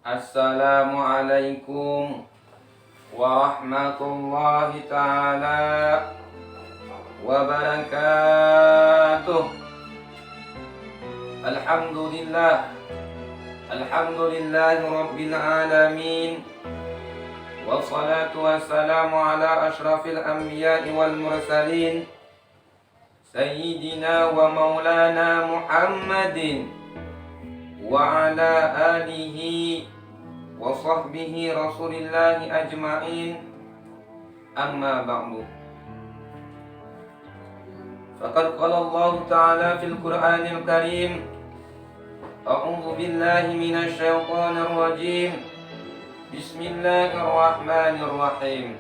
Assalamualaikum warahmatullahi ta'ala wabarakatuh. Alhamdulillahi rabbil alamin. Wassalatu wassalamu ala ashrafil anbiya'i wal mursalin, Sayyidina wa maulana Muhammadin wa ala alihi wa sahbihi rasulillahi ajma'in. Amma ba'du. Faqad qala Allah ta'ala fil Qur'anil Karim, a'udzu billahi minasy syaithanir rajim. Bismillahirrahmanirrahim.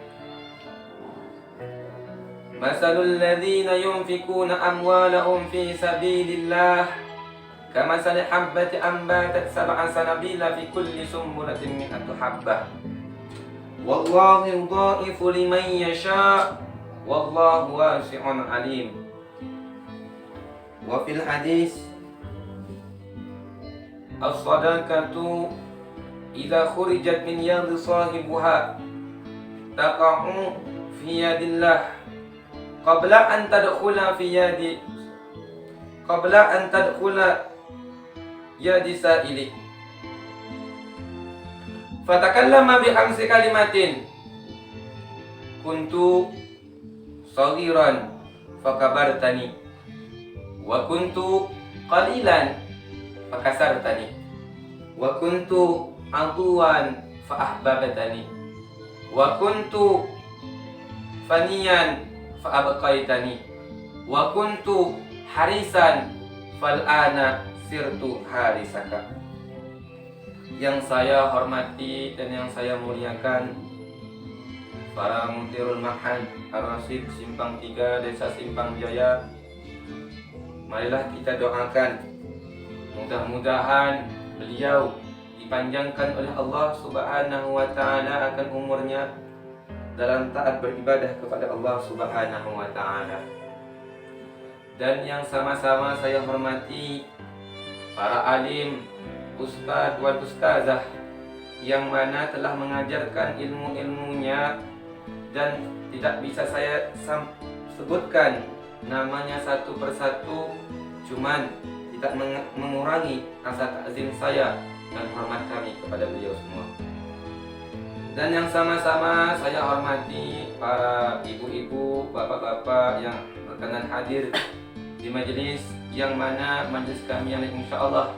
Masalul ladzina yunfikuna amwalahum fi sabilillah kamasali habbati ambatat sab'a sanabila fi kulli sumbulatin mi'atu habbah. Wallahu yudha'ifu liman yasha' wallahu wasi'un alim. Wa fil hadis, as-sadaqatu idza khurijat min yadi sahibuha taqa'u fi yadillah qabla an tadkhula yadi sa'ili. Fatakallama bi khamsi kalimatin. Kuntu saghiran fakabartani wa kuntu qalilan fakasartani wa kuntu aduwan faahbabatani wa kuntu faniyan faabqaitani wa kuntu harisan fal'ana sirtu harisaka. Yang saya hormati dan yang saya muliakan para mudirul ma'had Ar-Rasyid Simpang 3 Desa Simpang Jaya, marilah kita doakan mudah-mudahan beliau dipanjangkan oleh Allah Subhanahu wa ta'ala akan umurnya dalam taat beribadah kepada Allah Subhanahu wa ta'ala. Dan yang sama-sama saya hormati para alim, ustadz wal ustazah yang mana telah mengajarkan ilmu-ilmunya dan tidak bisa saya sebutkan namanya satu persatu, cuman tidak mengurangi rasa takzim saya dan hormat kami kepada beliau semua. Dan yang sama-sama saya hormati para ibu-ibu, bapak-bapak yang berkenan hadir di majelis yang mana majelis kami yang insyaallah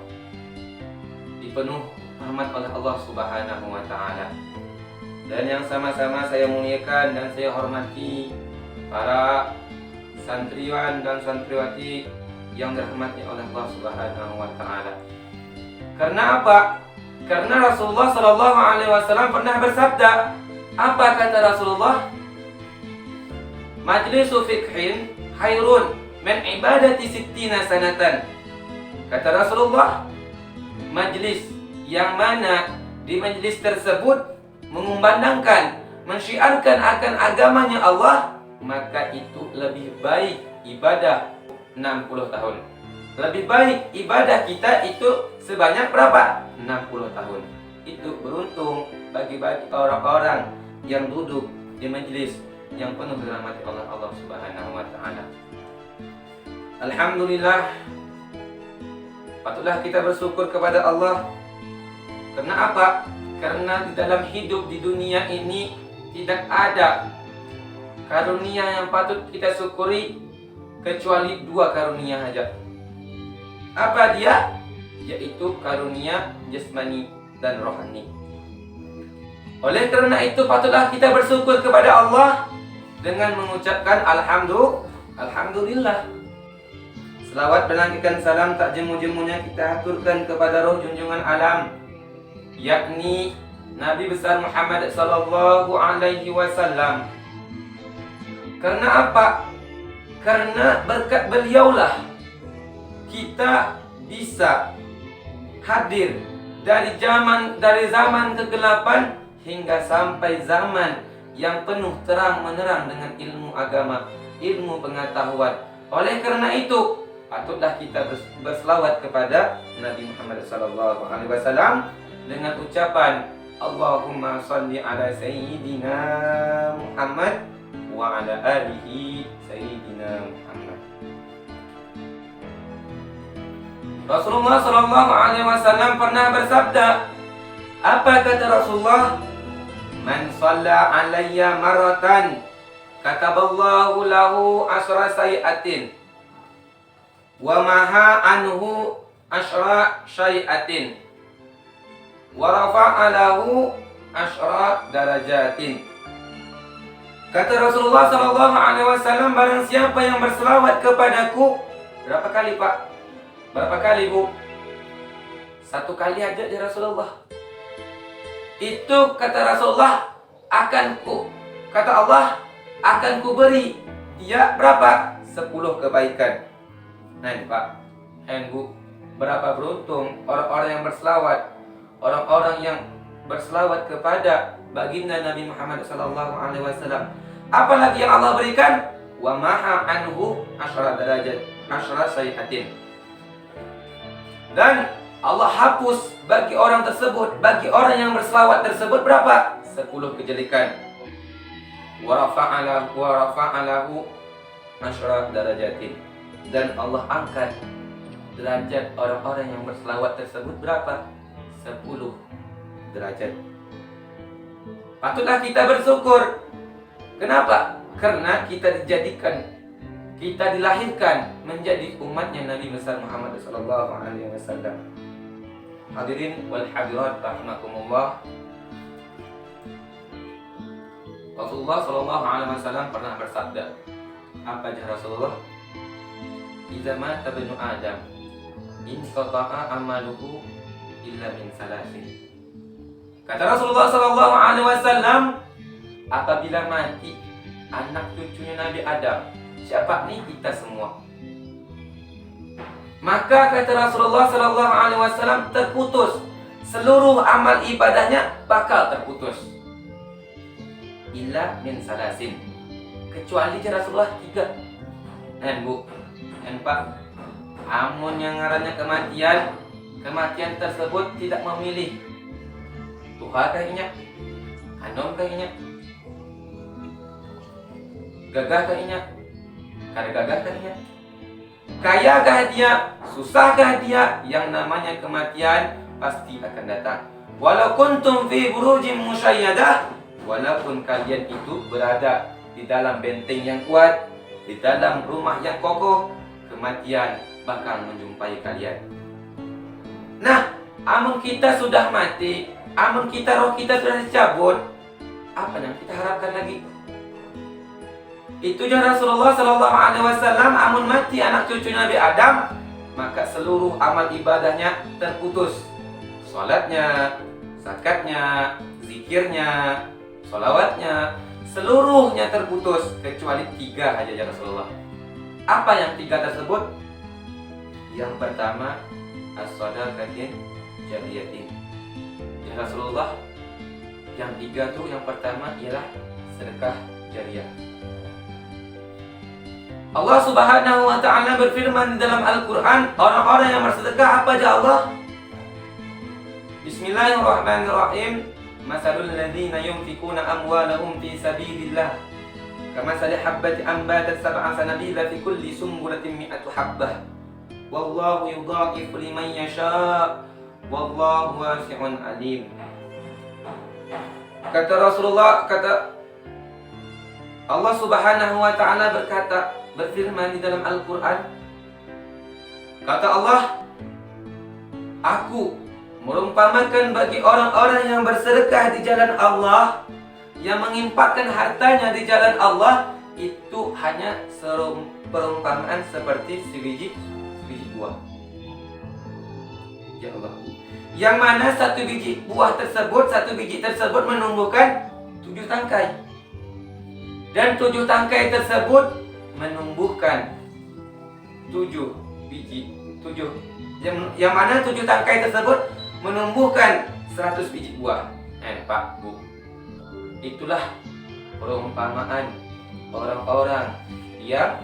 dipenuh rahmat oleh Allah Subhanahu wa ta'ala. Dan yang sama-sama saya muliakan dan saya hormati para santriwan dan santriwati yang dirahmati oleh Allah Subhanahu wa ta'ala. Karena apa? Karena Rasulullah sallallahu alaihi wasallam pernah bersabda. Apa kata Rasulullah? Majlisu fiqhin khairun min ibadati sittina sanatan. Kata Rasulullah, majlis yang mana di majlis tersebut mengumandangkan, mensyiarkan akan agamanya Allah, maka itu lebih baik ibadah 60 tahun. Lebih baik ibadah kita itu sebanyak berapa? 60 tahun. Itu beruntung bagi orang-orang yang duduk di majlis yang penuh dirahmati oleh Allah Subhanahu wa ta'ala. Alhamdulillah, patutlah kita bersyukur kepada Allah. Karena apa? Karena di dalam hidup di dunia ini tidak ada karunia yang patut kita syukuri kecuali dua karunia saja. Apa dia? Yaitu karunia jasmani dan rohani. Oleh karena itu patutlah kita bersyukur kepada Allah dengan mengucapkan Alhamdulillah. Selawat dan salam tak jemu-jemunya kita aturkan kepada roh junjungan alam, yakni Nabi besar Muhammad sallallahu alaihi wasallam. Karena apa? Karena berkat beliaulah kita bisa hadir dari zaman kegelapan hingga sampai zaman yang penuh terang menerang dengan ilmu agama, ilmu pengetahuan. Oleh karena itu patutlah kita berselawat kepada Nabi Muhammad sallallahu alaihi wasallam dengan ucapan Allahumma salli ala Sayyidina Muhammad wa ala alihi Sayyidina Muhammad. Rasulullah sallallahu alaihi wasallam pernah bersabda, apa kata Rasulullah? Man shalla alayya maratan kataballahu lahu asyra sayiatin wa maha anhu asyra sayiatin wa rafa'a lahu asyra darajatin. Kata Rasulullah sallallahu alaihi wasallam, barang siapa yang berselawat kepadaku, berapa kali Pak? Berapa kali Bu? 1 kali aja ya Rasulullah. Itu kata Rasulullah kata Allah akan ku beri dia berapa? 10 kebaikan. Nah ini Pak, Bu, berapa beruntung orang-orang yang berselawat, orang-orang yang berselawat kepada baginda Nabi Muhammad SAW. Apalagi yang Allah berikan, wa maha anhu asyra darajat, asyra sayiatin. Dan Allah hapus bagi orang tersebut, bagi orang yang berselawat tersebut berapa? 10 kejelekan. Wa rafa'alahu asyra darajatin. Dan Allah angkat derajat orang-orang yang berselawat tersebut berapa? 10 derajat. Patutlah kita bersyukur. Kenapa? Karena kita dilahirkan menjadi umatnya Nabi besar Muhammad sallallahu alaihi wasallam. Hadirin wal hadirat rahimakumullah. Rasulullah sallallahu alaihi wasallam pernah bersabda, apa aja Rasulullah? Idza mata ibnu Adam inqata'a amaluhu illa min salasin. Kata Rasulullah sallallahu alaihi wasallam, apabila mati anak cucunya Nabi Adam, siapa nih? Kita semua. Maka kata Rasulullah sallallahu alaihi wasallam, terputus seluruh amal ibadahnya bakal terputus. Illa min salasin, kecuali Rasulullah 3. Bu, Pak, amun yang ngarannya kematian tersebut tidak memilih tuha kayaknya, anom kayaknya, gagah kayaknya, kada gagah kayaknya, kaya kah dia, susah kah dia, yang namanya kematian pasti akan datang. Walau kuntum fi burujin musyayyadah, walaupun kalian itu berada di dalam benteng yang kuat, di dalam rumah yang kokoh, kematian bakal menjumpai kalian. Nah, amun kita sudah mati, amun roh kita sudah dicabut, apa yang kita harapkan lagi? Itu juga Rasulullah sallallahu alaihi wasallam, amun mati anak cucu Nabi Adam, maka seluruh amal ibadahnya terputus. Salatnya, zakatnya, zikirnya, sholawatnya, seluruhnya terputus kecuali 3 aja ya Rasulullah. Apa yang 3 tersebut? Yang pertama, as-shadaqatin jariyatin. Ya Rasulullah, yang 3 tuh yang pertama ialah sedekah jariyah. Allah Subhanahu wa taala berfirman di dalam Al-Qur'an, orang-orang yang bersedekah apa aja Allah? Bismillahirrahmanirrahim. Masalul ladzina yunfikuna amwalahum fi sabilillah kamathali habbatin ambatat sab'a sanabila fi kulli sumbulatin mi'atu habbah wallahu yudha'ifu liman yasha' wallahu wasi'un alim. Kata Rasulullah, kata Allah Subhanahu wa taala berfirman di dalam Al-Qur'an, kata Allah, aku merumpamakan bagi orang-orang yang bersedekah di jalan Allah, yang menginfakkan hartanya di jalan Allah, itu hanya perumpamaan seperti sebiji buah. Ya Allah, yang mana satu biji tersebut menumbuhkan 7 tangkai, dan 7 tangkai tersebut menumbuhkan 7 biji, yang mana 7 tangkai tersebut menumbuhkan 100 biji buah. Pak, Bu, itulah perumpamaan orang-orang yang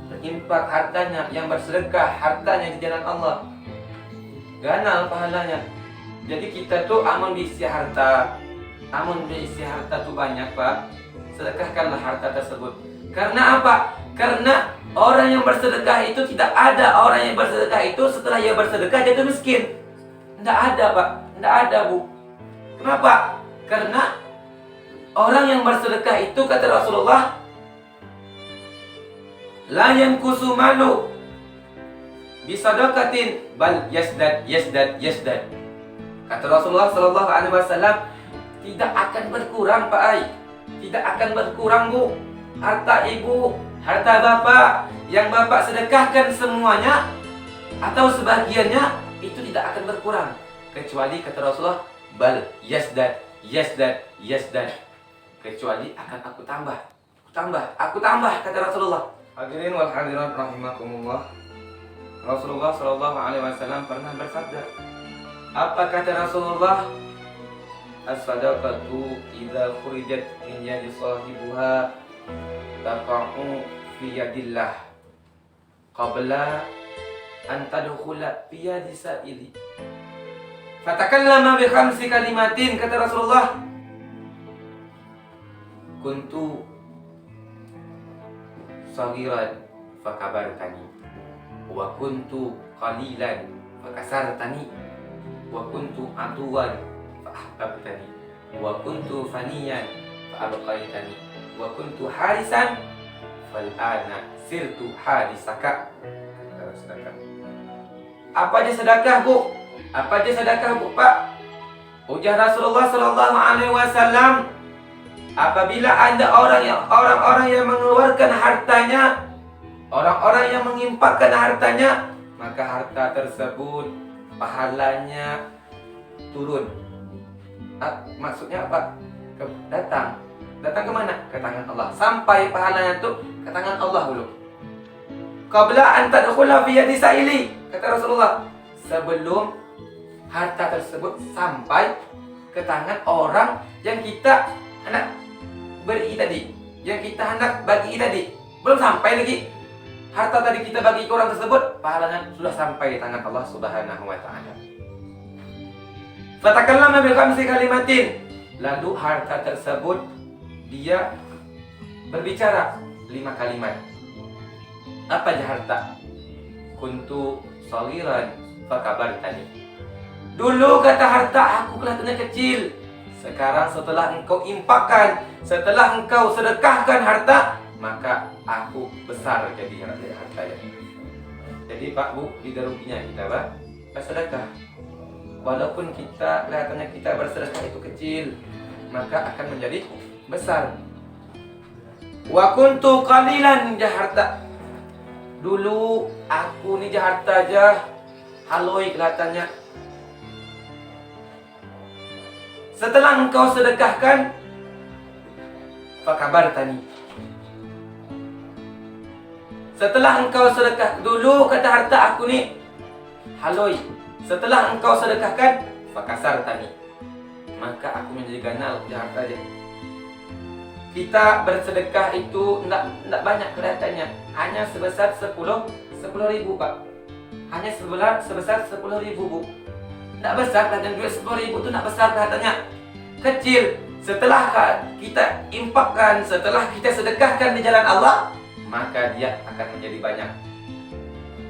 berinfak hartanya, yang bersedekah hartanya di jalan Allah. Ganal pahalanya. Jadi kita tuh amun diisi harta tuh banyak Pak, sedekahkanlah harta tersebut. Karena apa? Karena orang yang bersedekah itu tidak ada orang yang bersedekah itu setelah ia bersedekah jatuh miskin. Tidak ada Pak, tidak ada Bu. Kenapa? Karena orang yang bersedekah itu kata Rasulullah, la yankusu malu bisadaqatin bal yasdad. Kata Rasulullah sallallahu alaihi wasallam, tidak akan berkurang Pak Ai. Tidak akan berkurang Bu. Harta ibu, harta bapak yang bapak sedekahkan semuanya atau sebagiannya itu tidak akan berkurang, kecuali kata Rasulullah, bal yasdad. Kecuali akan aku tambah kata Rasulullah. Hadirin wal hadirat rahimakumullah. Rasulullah sallallahu alaihi wasallam pernah bersabda, apa kata Rasulullah? As-sadaqatu idza khurijat min yadi sahibuha taqa'u fi yadillah qabla an tadkhula fi yadi sa'ili. Fatakallama bi khamsi kalimatin, kata Rasulullah, kuntu saghiran fakabartani wa kuntu qalilan fakasartani wa kuntu atuwan fa ahbabtani wa kuntu faniyan fa abqaitani wa kuntu harisan fal ana sirtu harisaka. Apa aja sedekah Bu? Apa aja sedekah Bu Pak? Ujar Rasulullah sallallahu alaihi wasallam, apabila ada orang-orang yang mengeluarkan hartanya, orang-orang yang menginfakkan hartanya, maka harta tersebut pahalanya turun. Maksudnya apa? Datang ke mana? Ke tangan Allah. Sampai pahalanya itu ke tangan Allah dulu. Qabla an tadkhula fi yadi sa'ili, kata Rasulullah, sebelum harta tersebut sampai ke tangan orang yang kita hendak beri tadi, yang kita hendak bagi tadi. Belum sampai lagi harta tadi kita bagi ke orang tersebut, pahalanya sudah sampai di tangan Allah Subhanahu wa taala. Fatakallama bi khamsi kalimatin, lalu harta tersebut dia berbicara 5 kalimat. Apa aja harta? Kuntu saghiran fakabartani. Dulu kata harta aku kelihatannya kecil. Sekarang setelah engkau infakkan, setelah engkau sedekahkan harta, maka aku besar jadi hartanya. Jadi Pak Bu, tidak ruginya kita Pak bersedekah. Walaupun kita kelihatannya kita bersedekah itu kecil, maka akan menjadi besar. Wa kuntu qalilan jaharta. Dulu aku ni jaharta aja, haloi kelihatannya. Setelah engkau sedekahkan, fakabartani. Setelah engkau sedekah, dulu kata harta aku ni haloi. Setelah engkau sedekahkan, fakasartani. Maka aku menjadi ganal harta aja. Kita bersedekah itu tidak banyak kelihatannya, hanya sebesar 10 ribu Pak. Hanya sebesar 10 ribu Bu. Tidak besar kelihatannya, duit 10 ribu itu tidak besar kelihatannya, kecil. Setelah kita infakkan, setelah kita sedekahkan di jalan Allah, maka dia akan menjadi banyak.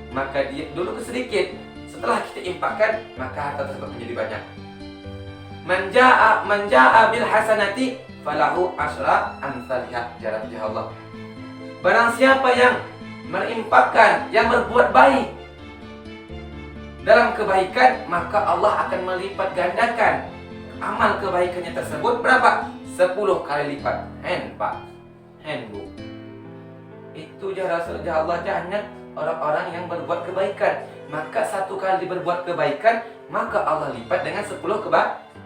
Maka dia dulu sedikit, setelah kita infakkan, maka harta tersebut menjadi banyak. Manja'a bil hasanati falahu asra amsalha, jalan Allah. Barang siapa yang menginfakkan, yang berbuat baik dalam kebaikan, maka Allah akan melipat gandakan amal kebaikannya tersebut berapa? 10 kali lipat. Pak. Bu. Itu Rasul Allah jangan orang-orang yang berbuat kebaikan. Maka 1 kali berbuat kebaikan, maka Allah lipat dengan 10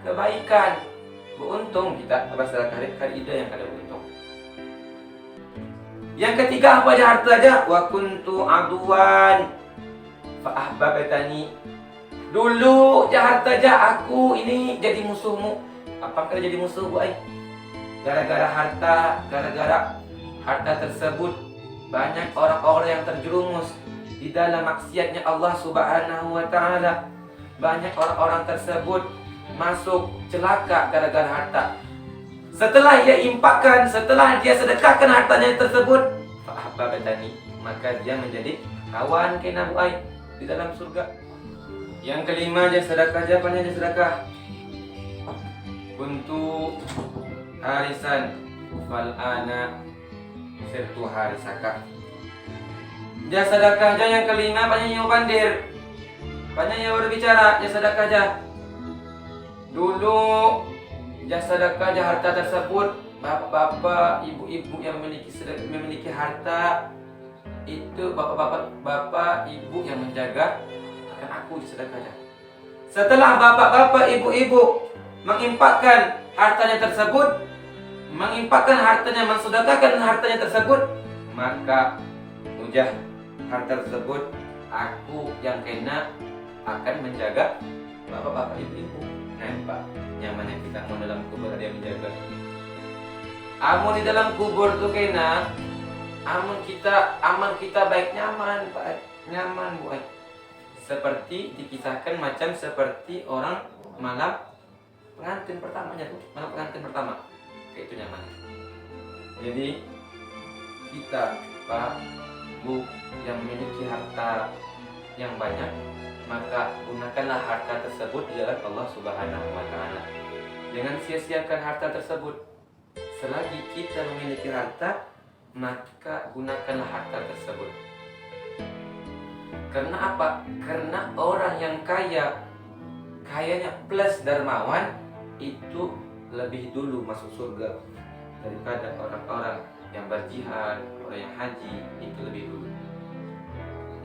kebaikan. Beruntung kita bersedekah kali ida yang ada beruntung. Yang ketiga apa aja harta aja? Wa kuntu aduan fa ahbabtani. Dulu harta aja aku ini jadi musuhmu. Apa kali jadi musuh Bu ai? Gara-gara harta tersebut banyak orang-orang yang terjerumus di dalam maksiatnya Allah Subhanahu wa taala. banyak orang-orang tersebut masuk celaka gara-gara harta. Setelah ia infakkan, setelah dia sedekahkan hartanya tersebut, apa betani, maka dia menjadi kawan kena buai di dalam surga. Yang kelima, sedekah. Apanya sedekah? Kuntu harisan fal ana sirtu harisaka. Sedekah yang kelima, apanya pandir. Apanya yang berbicara, sedekah. Dulu sedekah harta tersebut, bapak-bapak, ibu-ibu yang memiliki harta itu, bapak-bapak, ibu yang menjaga akan aku sedekah. Setelah bapak-bapak, ibu-ibu menginfakkan hartanya tersebut, mensedekahkan hartanya tersebut, maka harta tersebut aku yang kena akan menjaga bapak-bapak, ibu-ibu. Nampak nyaman yang kita mau dalam kubur, ada yang menjaga. Amun di dalam kubur tuh kena aman kita baik nyaman, Pak. Nyaman buat. Seperti dikisahkan macam seperti orang malam pengantin pertamanya tuh, malam pengantin pertama. Kayak itu nyaman. Jadi kita, Pak, Bu, yang memiliki harta yang banyak, maka gunakanlah harta tersebut di jalan Allah Subhanahu wa Ta'ala. Jangan sia-siakan harta tersebut. Selagi kita memiliki harta, maka gunakanlah harta tersebut. Karena apa? Karena orang yang kayanya plus dermawan, itu lebih dulu masuk surga daripada orang-orang yang berjihad, orang yang haji, itu lebih dulu.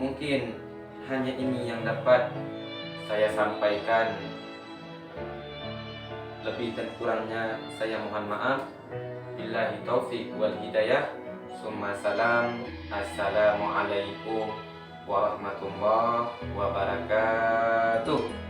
Mungkin hanya ini yang dapat saya sampaikan. Lebih dan kurangnya saya mohon maaf. Billahi taufiq wal hidayah. Summa salam. Assalamualaikum warahmatullahi wabarakatuh.